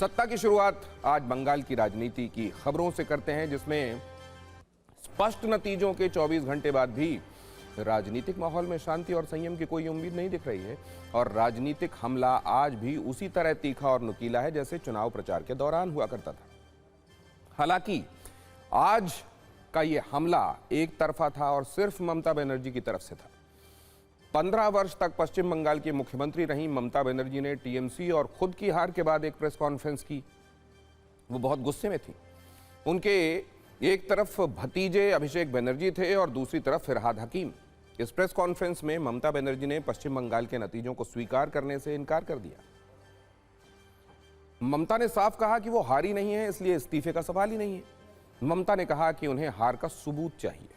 सत्ता की शुरुआत आज बंगाल की राजनीति की खबरों से करते हैं, जिसमें स्पष्ट नतीजों के 24 घंटे बाद भी राजनीतिक माहौल में शांति और संयम की कोई उम्मीद नहीं दिख रही है और राजनीतिक हमला आज भी उसी तरह तीखा और नुकीला है जैसे चुनाव प्रचार के दौरान हुआ करता था। हालांकि आज का यह हमला एक तरफा था और सिर्फ ममता बनर्जी की तरफ से था। 15 वर्ष तक पश्चिम बंगाल की मुख्यमंत्री रही ममता बनर्जी ने टीएमसी और खुद की हार के बाद एक प्रेस कॉन्फ्रेंस की। वो बहुत गुस्से में थी। उनके एक तरफ भतीजे अभिषेक बनर्जी थे और दूसरी तरफ फिरहाद हकीम। इस प्रेस कॉन्फ्रेंस में ममता बनर्जी ने पश्चिम बंगाल के नतीजों को स्वीकार करने से इनकार कर दिया। ममता ने साफ कहा कि वो हारी नहीं है, इसलिए इस्तीफे का सवाल ही नहीं है। ममता ने कहा कि उन्हें हार का सबूत चाहिए।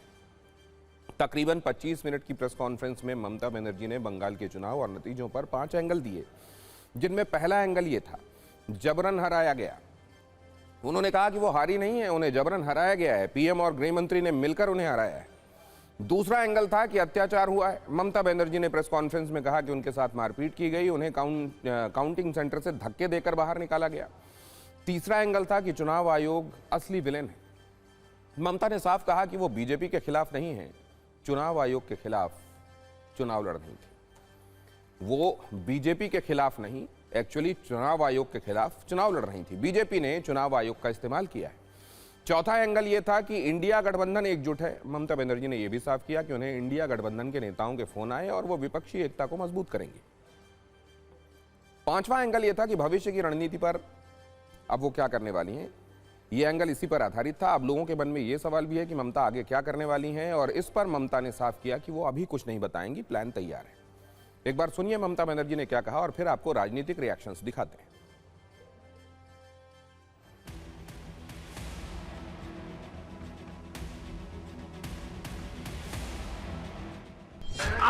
तकरीबन 25 मिनट की प्रेस कॉन्फ्रेंस में ममता बनर्जी ने बंगाल के चुनाव और नतीजों पर 5 एंगल दिए, जिनमें पहला एंगल ये था, जबरन हराया गया। उन्होंने कहा कि वो हारी नहीं है, उन्हें जबरन हराया गया है। पीएम और गृह मंत्री ने मिलकर उन्हें हराया है। दूसरा एंगल था कि अत्याचार हुआ है। ममता बनर्जी ने प्रेस कॉन्फ्रेंस में कहा कि उनके साथ मारपीट की गई, उन्हें काउंटिंग सेंटर से धक्के देकर बाहर निकाला गया। तीसरा एंगल था कि चुनाव आयोग असली विलेन है। ममता ने साफ कहा कि वो बीजेपी के खिलाफ नहीं है, चुनाव आयोग के खिलाफ चुनाव लड़ रही थी। वो बीजेपी के खिलाफ नहीं, एक्चुअली चुनाव आयोग के खिलाफ चुनाव लड़ रही थी। बीजेपी ने चुनाव आयोग का इस्तेमाल किया है। चौथा एंगल यह था कि इंडिया गठबंधन एकजुट है। ममता बनर्जी ने यह भी साफ किया कि उन्हें इंडिया गठबंधन के नेताओं के फोन आए और वो विपक्षी एकता को मजबूत करेंगे। पांचवा एंगल यह था कि भविष्य की रणनीति पर अब वो क्या करने वाली हैं। यह एंगल इसी पर आधारित था। अब लोगों के मन में यह सवाल भी है कि ममता आगे क्या करने वाली हैं, और इस पर ममता ने साफ किया कि वो अभी कुछ नहीं बताएंगी, प्लान तैयार है। एक बार सुनिए ममता बनर्जी ने क्या कहा और फिर आपको राजनीतिक रिएक्शंस दिखाते हैं।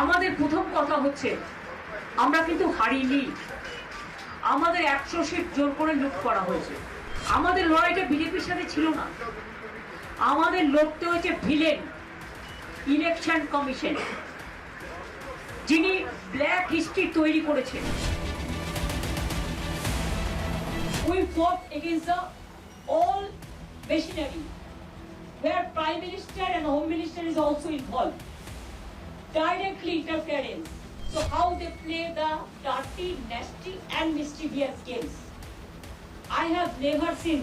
আমাদের প্রথম কথা হচ্ছে আমরা কিন্তু হারিনি। আমাদের 100 সিট জোর করে লুট করা হয়েছে। আমাদের লড়াইটা বিজেপির সাথে ছিল না। আমাদের লড়তে হয়েছে ভিলেন ইলেকশন কমিশন, যিনি ব্ল্যাক হিস্ট্রি তৈরি করেছেন। We fought against the all machinery where Prime Minister and Home Minister is also involved. Directly interference. So how they play the dirty, nasty and mischievous games. I have never seen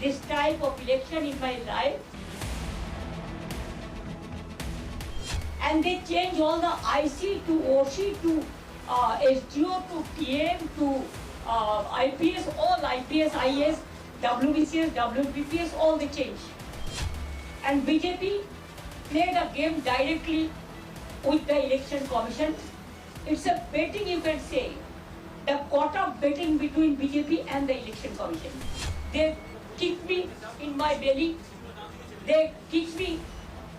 this type of election in my life. And they change all the IC to OC to SDO to PM to IPS, all IPS, IS, WBCS, WBPS, all they change. And BJP played a game directly with the election commission. It's a betting, you can say, the caught up betting between BJP and the election commission. They kick me in my belly, they kick me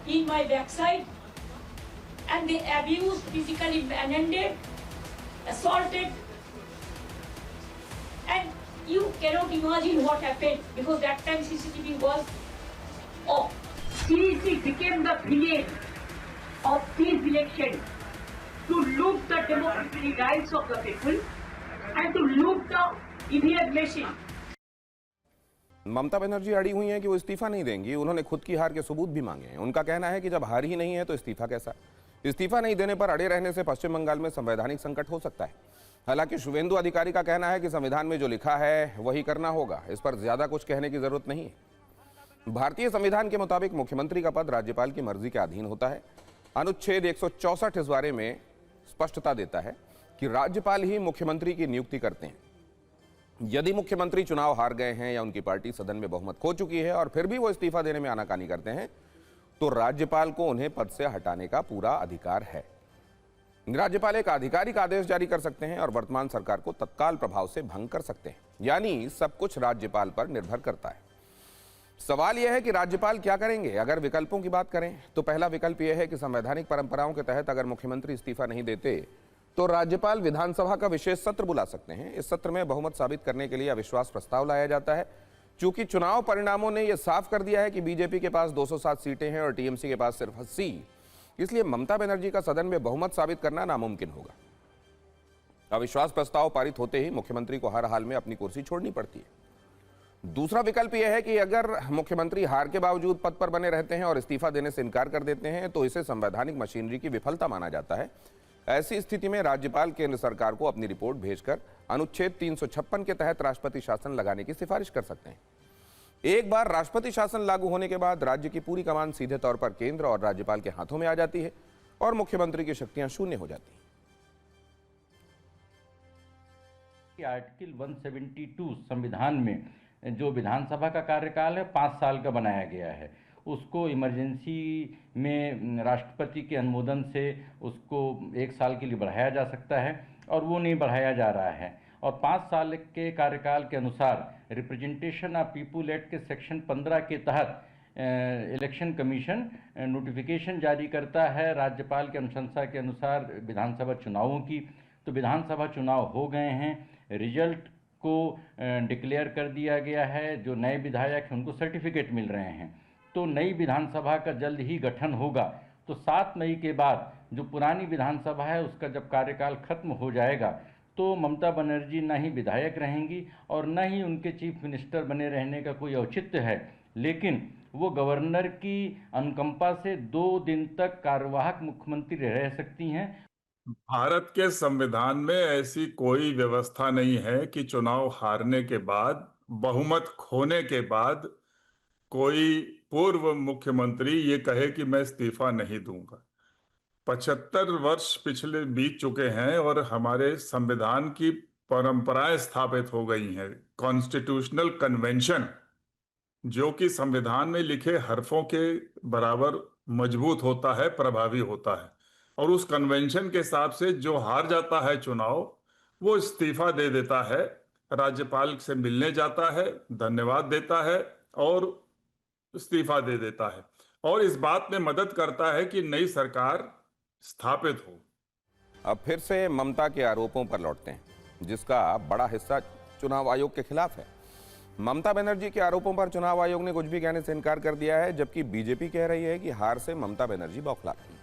in my backside, and they abused, physically manhandled, assaulted, and you cannot imagine what happened because that time CCTV was off. CEC became the villain of this election to loot the democratic rights of the people and to loot the EVM machine. Mamata Banerjee अड़ी हुई हैं कि वो इस्तीफा नहीं देंगी। उन्होंने खुद की हार के सबूत भी मांगे हैं। उनका कहना है कि जब हार ही नहीं है तो इस्तीफा कैसा। इस्तीफा नहीं देने पर अड़े रहने से पश्चिम बंगाल में संवैधानिक संकट हो सकता है। हालांकि शुभेंदु अधिकारी का कहना है कि संविधान में जो लिखा है वही करना होगा, इस पर ज्यादा कुछ कहने की जरूरत नहीं है। भारतीय संविधान के मुताबिक मुख्यमंत्री का पद राज्यपाल की मर्जी के अधीन होता है। अनुच्छेद 164 इस बारे में स्पष्टता देता है कि राज्यपाल ही मुख्यमंत्री की नियुक्ति करते हैं। यदि मुख्यमंत्री चुनाव हार गए हैं या उनकी पार्टी सदन में बहुमत खो चुकी है और फिर भी वो इस्तीफा देने में आनाकानी करते हैं तो राज्यपाल को उन्हें पद से हटाने का पूरा अधिकार है। राज्यपाल एक आधिकारिक आदेश जारी कर सकते हैं और वर्तमान सरकार को तत्काल प्रभाव से भंग कर सकते हैं। यानी सब कुछ राज्यपाल पर निर्भर करता है। सवाल यह है कि राज्यपाल क्या करेंगे। अगर विकल्पों की बात करें तो पहला विकल्प यह है कि संवैधानिक परंपराओं के तहत अगर मुख्यमंत्री इस्तीफा नहीं देते तो राज्यपाल विधानसभा का विशेष सत्र बुला सकते हैं। इस सत्र में बहुमत साबित करने के लिए अविश्वास प्रस्ताव लाया जाता है। चूंकि चुनाव परिणामों ने यह साफ कर दिया है कि बीजेपी के पास 207 सीटें हैं और टीएमसी के पास सिर्फ 80, इसलिए ममता बनर्जी का सदन में बहुमत साबित करना नामुमकिन होगा। अविश्वास प्रस्ताव पारित होते ही मुख्यमंत्री को हर हाल में अपनी कुर्सी छोड़नी पड़ती है। दूसरा विकल्प यह है कि अगर मुख्यमंत्री हार के बावजूद पद पर बने रहते हैं और इस्तीफा देने से इनकार कर देते हैं तो इसे संवैधानिक मशीनरी की विफलता माना जाता है। ऐसी स्थिति में राज्यपाल केंद्र सरकार को अपनी रिपोर्ट भेजकर अनुच्छेद 356 के तहत राष्ट्रपति शासन लगाने की सिफारिश कर सकते हैं। एक बार राष्ट्रपति शासन लागू होने के बाद राज्य की पूरी कमान सीधे तौर पर केंद्र और राज्यपाल के हाथों में आ जाती है और मुख्यमंत्री की शक्तियां शून्य हो जाती हैं। आर्टिकल 172 संविधान में जो विधानसभा का कार्यकाल है 5 साल का बनाया गया है, उसको इमरजेंसी में राष्ट्रपति के अनुमोदन से उसको 1 साल के लिए बढ़ाया जा सकता है और वो नहीं बढ़ाया जा रहा है। और 5 साल के कार्यकाल के अनुसार रिप्रेजेंटेशन ऑफ पीपुल एक्ट के सेक्शन 15 के तहत इलेक्शन कमीशन नोटिफिकेशन जारी करता है राज्यपाल के अनुशंसा के अनुसार विधानसभा चुनावों की। तो विधानसभा चुनाव हो गए हैं, रिजल्ट को डिक्लेयर कर दिया गया है, जो नए विधायक हैं उनको सर्टिफिकेट मिल रहे हैं। तो नई विधानसभा का जल्द ही गठन होगा। तो 7 मई के बाद जो पुरानी विधानसभा है उसका जब कार्यकाल खत्म हो जाएगा तो ममता बनर्जी न ही विधायक रहेंगी और न ही उनके चीफ मिनिस्टर बने रहने का कोई औचित्य है, लेकिन वो गवर्नर की अनुकंपा से 2 दिन तक कार्यवाहक मुख्यमंत्री रह सकती हैं। भारत के संविधान में ऐसी कोई व्यवस्था नहीं है कि चुनाव हारने के बाद, बहुमत खोने के बाद कोई पूर्व मुख्यमंत्री ये कहे कि मैं इस्तीफा नहीं दूंगा। 75 वर्ष पिछले बीत चुके हैं और हमारे संविधान की परंपराएं स्थापित हो गई हैं। कॉन्स्टिट्यूशनल कन्वेंशन जो कि संविधान में लिखे हरफों के बराबर मजबूत होता है, प्रभावी होता है, और उस कन्वेंशन के हिसाब से जो हार जाता है चुनाव वो इस्तीफा दे देता है, राज्यपाल से मिलने जाता है, धन्यवाद देता है और इस्तीफा दे देता है और इस बात में मदद करता है कि नई सरकार स्थापित हो। अब फिर से ममता के आरोपों पर लौटते हैं, जिसका बड़ा हिस्सा चुनाव आयोग के खिलाफ है। ममता बनर्जी के आरोपों पर चुनाव आयोग ने कुछ भी कहने से इनकार कर दिया है, जबकि बीजेपी कह रही है कि हार से ममता बनर्जी बौखलाती हैं।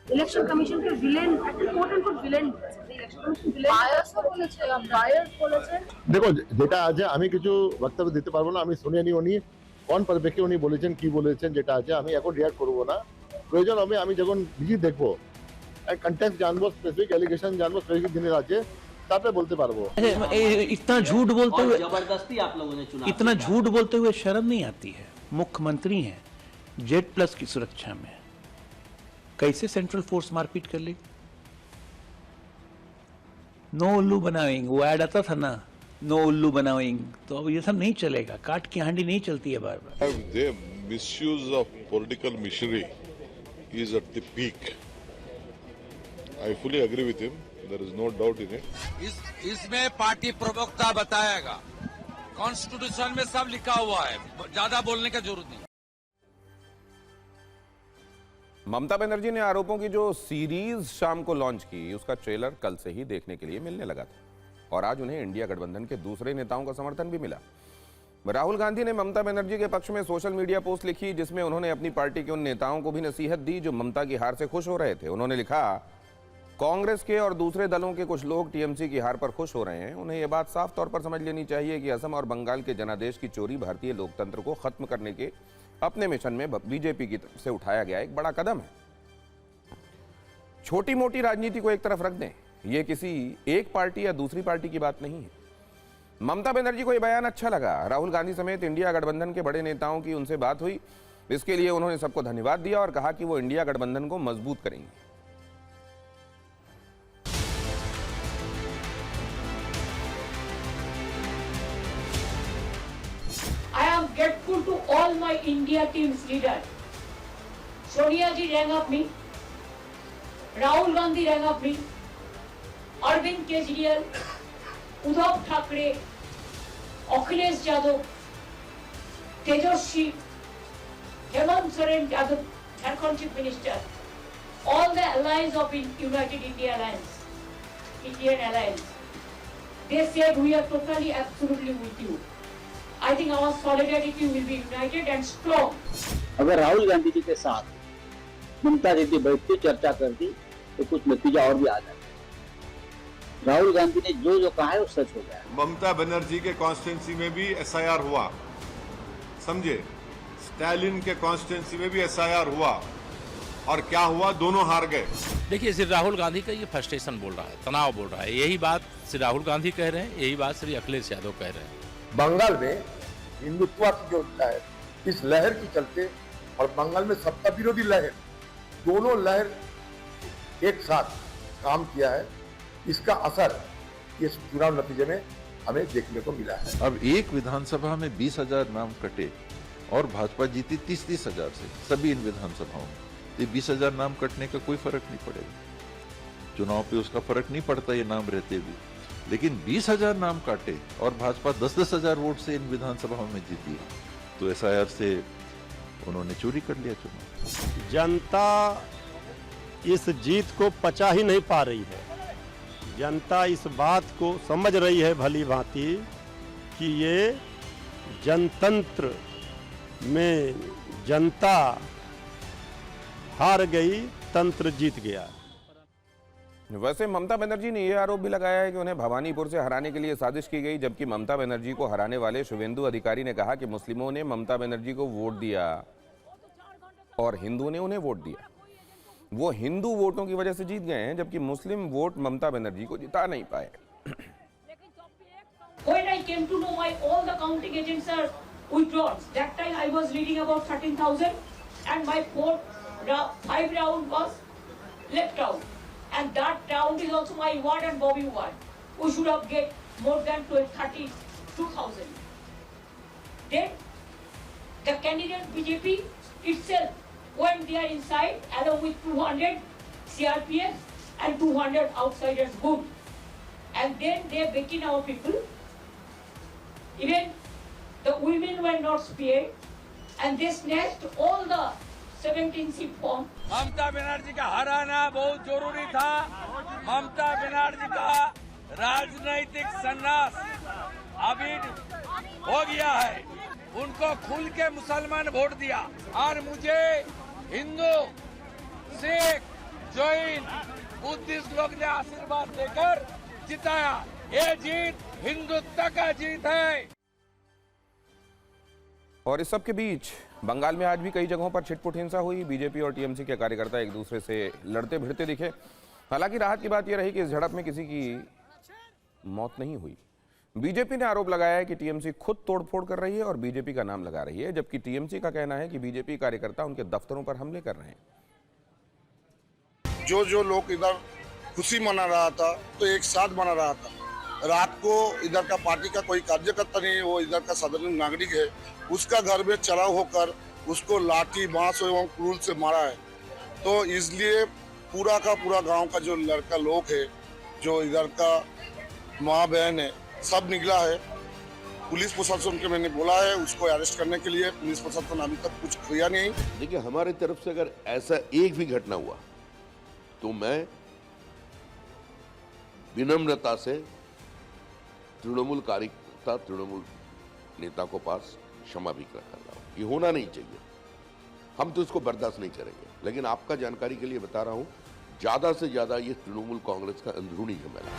ইলেকশন কমিশনকে ভিলেন, একটা quote and quote villain, election commission villain বায়াসও বলেছে, বায়াস বলেছেন। দেখো যেটা আছে আমি কিছু বক্তব্য দিতে পারবো না, আমি শুনিনি উনি কোন পরিপ্রেক্ষিতে উনি বলেছেন কি বলেছেন, যেটা আছে আমি এখন রিঅ্যাক্ট করব না। প্রয়োজন হবে আমি যখন ভিজি দেখবো, কনটেক্সট জানবো, স্পেসিফিক এলিগেশন জানবো, স্পেসিফিক দিনের আছে তারপরে বলতে পারবো। इतना झूठ बोलते हुए, जबरदस्ती आप लोगों ने चुनाव, इतना झूठ बोलते हुए शर्म नहीं आती है? मुख्यमंत्री हैं, जेड+ की सुरक्षा में, कैसे सेंट्रल फोर्स मारपीट कर ली? नो उल्लू बनावेंगे, वो ऐड आता था ना, नो उल्लू बनावेंगे, तो अब ये सब नहीं चलेगा। काट की हांडी नहीं चलती है बार बार। The misuse of political machinery is at the peak. I fully agree with him. There is no doubt in it. इसमें पार्टी प्रवक्ता बताएगा, कॉन्स्टिट्यूशन में सब लिखा हुआ है, ज्यादा बोलने की जरूरत नहीं। ममता बनर्जी ने आरोपों की जो सीरीज शाम को लॉन्च की, उसका ट्रेलर कल से ही देखने के लिए मिलने लगा था और आज उन्हें इंडिया गठबंधन के दूसरे नेताओं का समर्थन भी मिला। राहुल गांधी ने ममता बनर्जी के पक्ष में सोशल मीडिया पोस्ट लिखी, जिसमें उन्होंने अपनी पार्टी के उन नेताओं को भी नसीहत दी जो ममता की हार से खुश हो रहे थे। उन्होंने लिखा, कांग्रेस के और दूसरे दलों के कुछ लोग टीएमसी की हार पर खुश हो रहे हैं। उन्हें यह बात साफ तौर पर समझ लेनी चाहिए कि असम और बंगाल के जनादेश की चोरी भारतीय लोकतंत्र को खत्म करने के अपने मिशन में बीजेपी की तरफ से उठाया गया एक बड़ा कदम है। छोटी मोटी राजनीति को एक तरफ रख दें, यह किसी एक पार्टी या दूसरी पार्टी की बात नहीं है। ममता बनर्जी को यह बयान अच्छा लगा। राहुल गांधी समेत इंडिया गठबंधन के बड़े नेताओं की उनसे बात हुई, इसके लिए उन्होंने सबको धन्यवाद दिया और कहा कि वो इंडिया गठबंधन को मजबूत करेंगे। I am grateful to all my India team's leaders. Sonia ji rang up me, Rahul Gandhi rang up me, Arvind Kejriwal, Uddhav Thackeray, Akhilesh Yadav, Tejaswi, Hemant Soren Yadav, Jharkhand Chief Minister, all the allies of United India Alliance, Indian Alliance. They said we are totally, absolutely with you. I think our solidarity will be united and strong. अगर राहुल गांधी जी के साथ ममता दीदी बैठ के चर्चा करती तो कुछ नतीजा और भी आ जाता। राहुल गांधी ने जो जो कहा है वो सच हो गया। ममता बनर्जी के कॉन्स्टिट्यूंसी में भी एसआईआर हुआ, समझे, स्टालिन के कॉन्स्टिट्यूंसी में भी एसआईआर हुआ, और क्या हुआ, दोनों हार गए। देखिए, श्री राहुल गांधी का ये फ्रस्ट्रेशन बोल रहा है, तनाव बोल रहा है। यही बात श्री राहुल गांधी कह रहे हैं, यही बात श्री अखिलेश यादव कह रहे हैं। बंगाल में हिंदुत्व की जो लहर, इस लहर के चलते, और बंगाल में सत्ता विरोधी लहर, दोनों लहर एक साथ काम किया है। इसका असर इस चुनाव नतीजे में हमें देखने को मिला है। अब एक विधानसभा में 20,000 नाम कटे और भाजपा जीती 30,000 से सभी इन विधानसभाओं में। तो 20,000 नाम कटने का कोई फर्क नहीं पड़ेगा, चुनाव पे उसका फर्क नहीं पड़ता ये नाम रहते भी। लेकिन 20,000 नाम काटे और भाजपा 10,000 वोट से इन विधानसभाओं में जीती है, तो एसआईआर से उन्होंने चोरी कर लिया चुनाव। जनता इस जीत को पचा ही नहीं पा रही है। जनता इस बात को समझ रही है भली भांति कि ये जनतंत्र में जनता हार गई, तंत्र जीत गया। वैसे ममता बनर्जी ने यह आरोप भी लगाया है कि उन्हें भवानीपुर से हराने के लिए साजिश की गई, जबकि ममता बनर्जी को हराने वाले शुवेंदु अधिकारी ने कहा कि मुस्लिमों ने ममता बनर्जी को वोट दिया और हिंदुओं ने उन्हें वोट दिया। वो हिंदू वोटों की वजह से जीत गए हैं, जबकि मुस्लिम वोट ममता बनर्जी को जिता नहीं पाए। When I came to know all the counting agents are withdrawn, that time I was reading about 13,000 and my 5 round was left out. And that round is also my ward and Bobby ward. We should have get more than 32,000. Then the candidate BJP itself went there inside along with 200 CRPF and 200 outsiders good. And then they begging our people. Even the women were not spared and they snatched all the 17C form. Mamata Banerjee का हराना बहुत जरूरी था। ममता बनर्जी का राजनीतिक संन्यास अभी हो गया है। उनको खुल के मुसलमान वोट दिया और मुझे हिंदू, सिख, जैन, बुद्धिस्ट लोग ने आशीर्वाद देकर जिताया। ये जीत हिंदुत्व का जीत है। और इस सब के बीच बंगाल में आज भी कई जगहों पर छिटपुट हिंसा हुई। बीजेपी और टीएमसी के कार्यकर्ता एक दूसरे से लड़ते भिड़ते दिखे। हालांकि राहत की बात यह रही कि इस झड़प में किसी की मौत नहीं हुई। बीजेपी ने आरोप लगाया है कि टीएमसी खुद तोड़फोड़ कर रही है और बीजेपी का नाम लगा रही है, जबकि टीएमसी का कहना है कि बीजेपी कार्यकर्ता उनके दफ्तरों पर हमले कर रहे हैं। जो लोग इधर खुशी मना रहा था तो एक साथ मना रहा था। रात को इधर का पार्टी का कोई कार्यकर्ता नहीं है, वो इधर का साधारण नागरिक है, उसका घर में चढ़ाव होकर उसको लाठी, बांस एवं क्रूर से मारा है। तो इसलिए पूरा का पूरा गांव का जो लड़का लोग है, जो इधर का माँ बहन है, सब निकला है। पुलिस प्रशासन के मैंने बोला है उसको अरेस्ट करने के लिए। पुलिस प्रशासन अभी तक कुछ किया नहीं। देखिए, हमारी तरफ से अगर ऐसा एक भी घटना हुआ तो मैं विनम्रता से तृणमूल कार्यकर्ता, तृणमूल नेता को पास क्षमा भी कर रहा हूं। ये होना नहीं चाहिए, हम तो इसको बर्दाश्त नहीं करेंगे। लेकिन आपका जानकारी के लिए बता रहा हूं, ज्यादा से ज्यादा ये तृणमूल कांग्रेस का अंदरूनी झमेला है।